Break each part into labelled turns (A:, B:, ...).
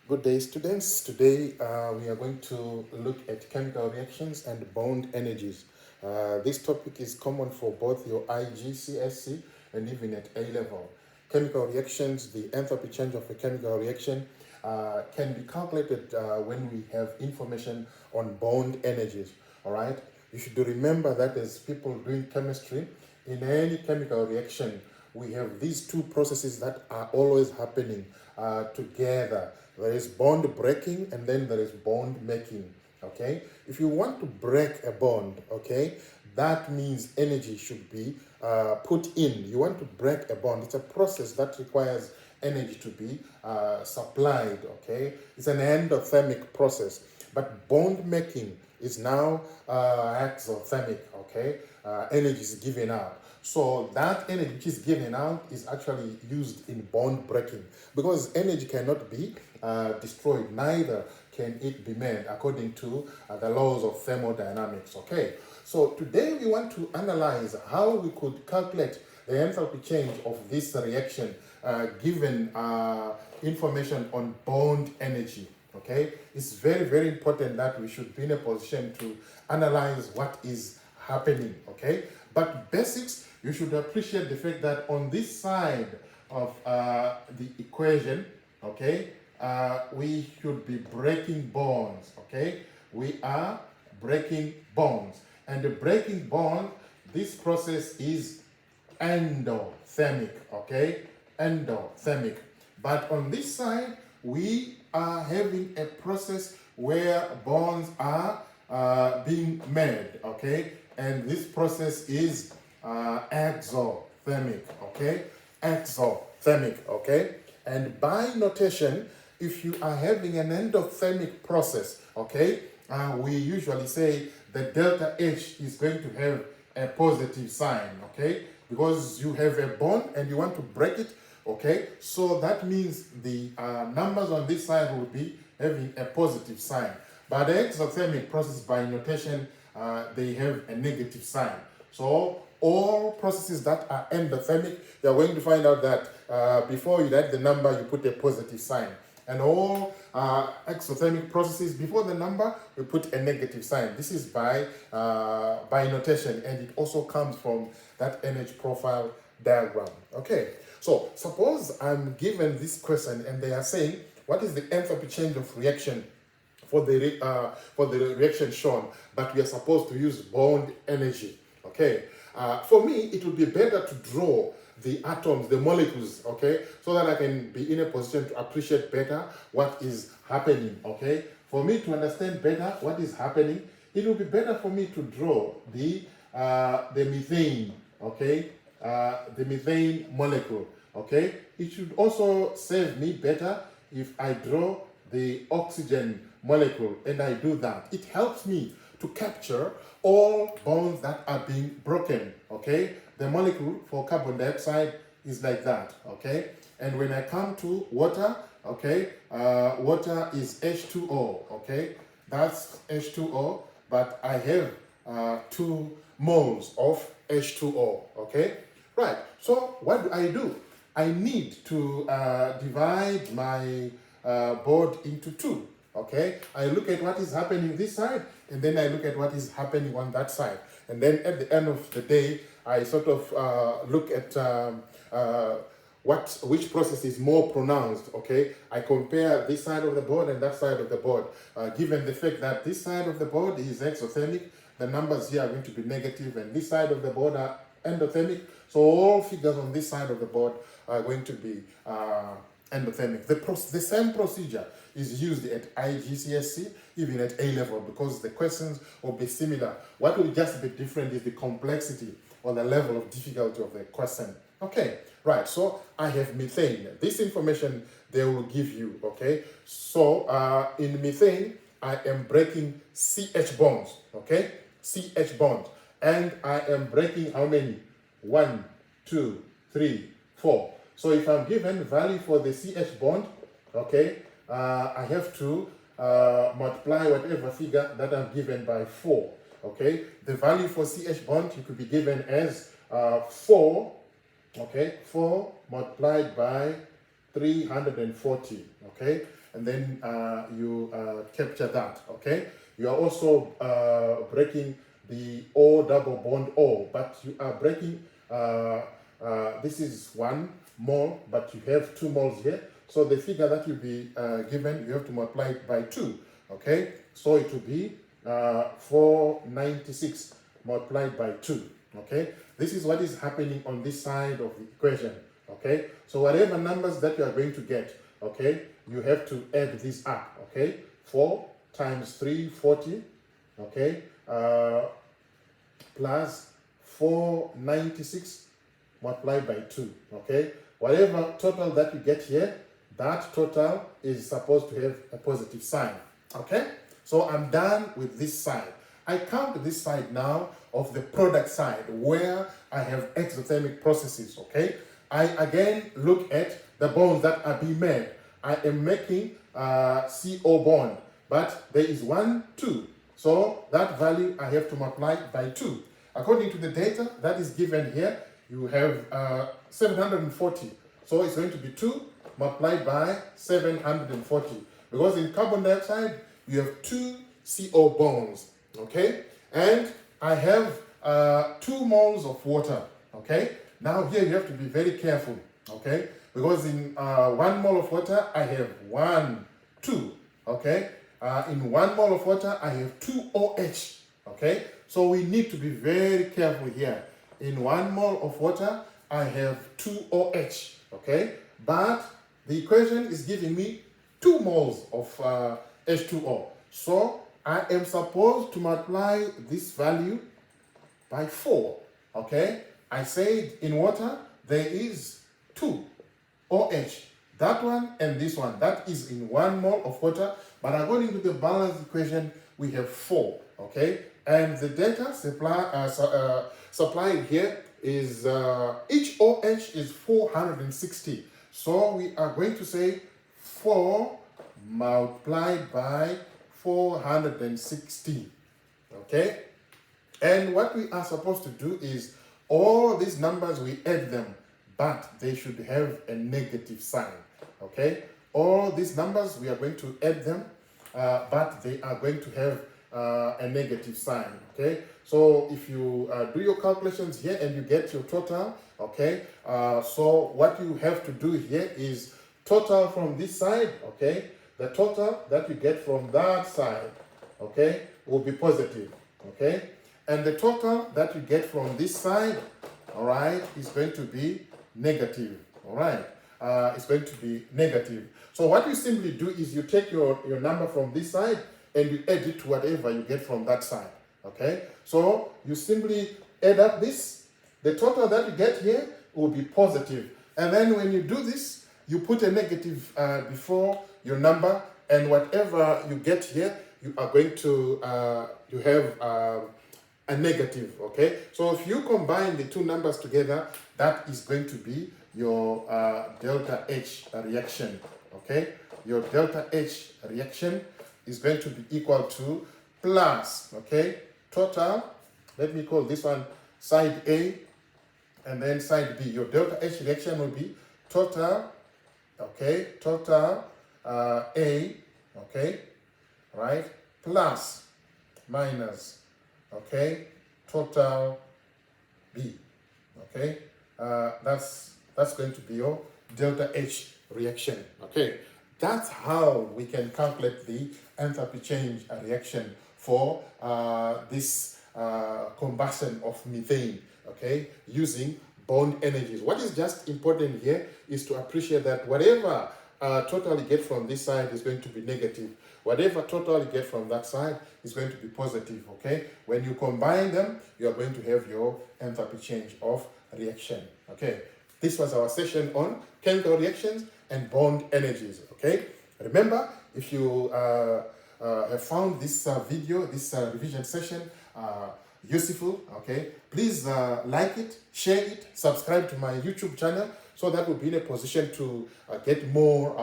A: Good day, students. Today we are going to look at chemical reactions and bond energies. This topic is common for both your IGCSE and even at A level. Chemical reactions, the enthalpy change of a chemical reaction, can be calculated when we have information on bond energies. All right. You should remember that as people doing chemistry, in any chemical reaction, we have these two processes that are always happening together. There is bond breaking and then there is bond making. Okay, if you want to break a bond, okay, that means energy should be put in. You want to break a bond, it's a process that requires energy to be supplied. Okay, it's an endothermic process, but bond making is now exothermic. Okay, energy is given out. So that energy which is given out is actually used in bond breaking, because energy cannot be destroyed, neither can it be made, according to the laws of thermodynamics. Okay, so today we want to analyze how we could calculate the enthalpy change of this reaction given information on bond energy. Okay, it's very, very important that we should be in a position to analyze what is happening. Okay, but basics, you should appreciate the fact that on this side of the equation, okay, we should be breaking bonds. Okay, we are breaking bonds, and the breaking bond, this process is endothermic. Okay, endothermic. But on this side, we are having a process where bonds are being made. Okay, and this process is exothermic. Okay, exothermic. Okay, and by notation, if you are having an endothermic process, okay, we usually say the delta H is going to have a positive sign. Okay, because you have a bond and you want to break it. Okay, so that means the numbers on this side will be having a positive sign. But the exothermic process, by notation, they have a negative sign. So all processes that are endothermic, you are going to find out that before you write the number, you put a positive sign. And all exothermic processes, before the number, we put a negative sign. This is by notation, and it also comes from that energy profile diagram. Okay, so suppose I'm given this question and they are saying, what is the enthalpy change of reaction for the reaction shown, but we are supposed to use bond energy. Okay, for me it would be better to draw the atoms, the molecules, okay, so that I can be in a position to appreciate better what is happening. Okay, for me to understand better what is happening, it would be better for me to draw the methane. Okay, the methane molecule. Okay, it should also serve me better if I draw the oxygen molecule, and I do that. It helps me to capture all bonds that are being broken. Okay, the molecule for carbon dioxide is like that. Okay, and when I come to water, okay, water is H2O. Okay, that's H2O, but I have 2 moles of H2O. Okay, right. So what do? I need to divide my board into 2. Okay, I look at what is happening this side, and then I look at what is happening on that side, and then at the end of the day, I sort of look at which process is more pronounced. Okay, I compare this side of the board and that side of the board. Given the fact that this side of the board is exothermic, the numbers here are going to be negative, and this side of the board are endothermic. So all figures on this side of the board are going to be endothermic. The same procedure is used at IGCSE, even at A level, because the questions will be similar. What will just be different is the complexity or the level of difficulty of the question. Okay, right, so I have methane. This information they will give you. Okay, so in methane, I am breaking CH bonds. Okay, CH bonds, and I am breaking how many? 1, 2, 3, 4. So if I'm given value for the CH bond, okay, I have to multiply whatever figure that I'm given by 4. Okay, the value for CH bond, you could be given as 4. Okay, 4 multiplied by 340. Okay, and then you capture that, okay? You are also breaking the O double bond O, but you are breaking, this is 1 mole, but you have 2 moles here. So the figure that will be given, you have to multiply it by 2, okay? So it will be 496 multiplied by 2, okay? This is what is happening on this side of the equation, okay? So whatever numbers that you are going to get, okay, you have to add this up, okay? 4 times 3, 40, okay? Plus 496 multiplied by 2, okay? Whatever total that you get here, that total is supposed to have a positive sign, okay? So I'm done with this side. I come to this side now of the product side where I have exothermic processes, okay? I again look at the bonds that are being made. I am making CO bond, but there is 1, 2. So that value I have to multiply by 2. According to the data that is given here, you have 740. So it's going to be 2 multiplied by 740. Because in carbon dioxide, you have 2 CO bonds, okay? And I have 2 moles of water, okay? Now here you have to be very careful, okay? Because in 1 mole of water, I have 1, 2, okay? In 1 mole of water, I have 2 OH, okay? So we need to be very careful here. In 1 mole of water, I have 2 OH, okay? But the equation is giving me 2 moles of H2O. So I am supposed to multiply this value by 4, okay? I said in water, there is 2 OH. That one and this one, that is in 1 mole of water, but according to the balanced equation, we have 4, okay? And the data supplied here is, each OH is 460. So we are going to say 4 multiplied by 460, okay? And what we are supposed to do is all these numbers, we add them, but they should have a negative sign, okay? All these numbers, we are going to add them, but they are going to have a negative sign, okay? So if you do your calculations here and you get your total, okay? So what you have to do here is total from this side, okay? The total that you get from that side, okay, will be positive, okay? And the total that you get from this side, all right, is going to be negative, all right? It's going to be negative. So what you simply do is you take your number from this side and you add it to whatever you get from that side, okay? So you simply add up this. The total that you get here will be positive. And then when you do this, you put a negative before your number, and whatever you get here, you are going to, you have a negative, okay? So if you combine the two numbers together, that is going to be your delta H reaction, okay? Your delta H reaction is going to be equal to plus, okay? Total, let me call this one side A, and then side B. Your delta H reaction will be total, okay? Total A, okay? Right? Plus, minus, okay? Total B, okay? That's going to be your delta H reaction, okay? That's how we can calculate the enthalpy change reaction for this combustion of methane, okay, using bond energies. What is just important here is to appreciate that whatever total you get from this side is going to be negative. Whatever total you get from that side is going to be positive, okay? When you combine them, you are going to have your enthalpy change of reaction, okay? This was our session on chemical reactions and bond energies, okay? Remember, if you have found this video, this revision session useful, okay, please like it, share it, subscribe to my YouTube channel, so that we'll be in a position to get more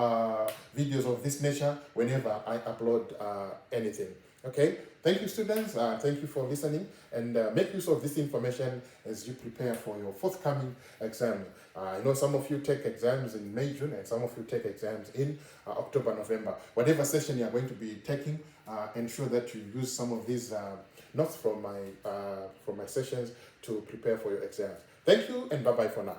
A: videos of this nature whenever I upload anything. Okay, thank you, students. Thank you for listening, and make use of this information as you prepare for your forthcoming exam. I know some of you take exams in May, June, and some of you take exams in October, November. Whatever session you are going to be taking, ensure that you use some of these notes from my sessions to prepare for your exams. Thank you, and bye-bye for now.